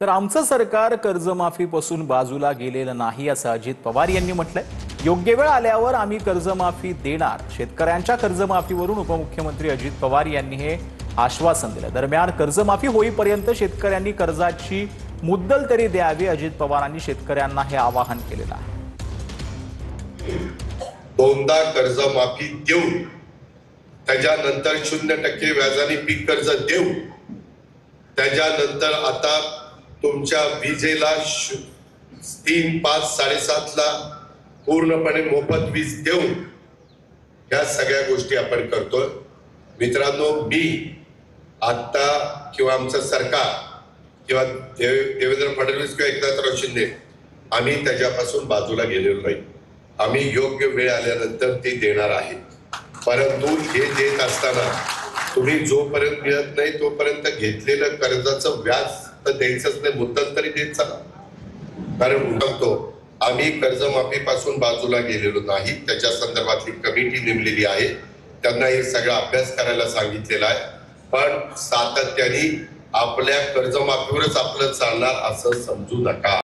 तर आमचं सरकार कर्जमाफीपासून बाजूला गेलेलं नाही असं अजित पवार यांनी म्हटलंय। योग्य वेळ आल्यावर आम्ही कर्जमाफी देणार। शेतकऱ्यांच्या कर्जमाफीवरून उपमुख्यमंत्री अजित पवार यांनी हे आश्वासन दिलं। दरम्यान कर्जमाफी होईपर्यंत शेतकऱ्यांनी कर्जाची मुद्दल तरी द्यावी। अजित पवारांनी शेतकऱ्यांना हे आवाहन केलेलं आहे। दोनदा कर्जमाफी देऊ, त्याच्यानंतर 0% व्याजाने पीक कर्ज देऊ, त्याच्यानंतर आता तुमच्या विजेला 3, 5, 7.5 ला पूर्णपणे मोफत वीज देऊ। या सगळ्या गोष्टी आपण करतोय। मित्रांनो, मी आता किंवा आमचं सरकार किंवा देवेंद्र फडणवीस किंवा एकनाथराव शिंदे आम्ही त्याच्यापासून बाजूला गेलेलो नाही। आम्ही योग्य वेळ आल्यानंतर ते देणार आहे। परंतु हे देत असताना तुम्ही जोपर्यंत मिळत नाही तोपर्यंत घेतलेलं कर्जाचं व्याज तर द्यायचंच नाही, मुद्दल तरी देत चला। कारण सांगतो, आम्ही कर्जमाफीपासून बाजूला गेलेलो नाही। त्याच्या संदर्भातली कमिटी नेमलेली आहे, त्यांना हे सगळा अभ्यास करायला सांगितलेला आहे। पण सातत्याने आपल्या कर्जमाफीवरच आपलं चालणार असं समजू नका।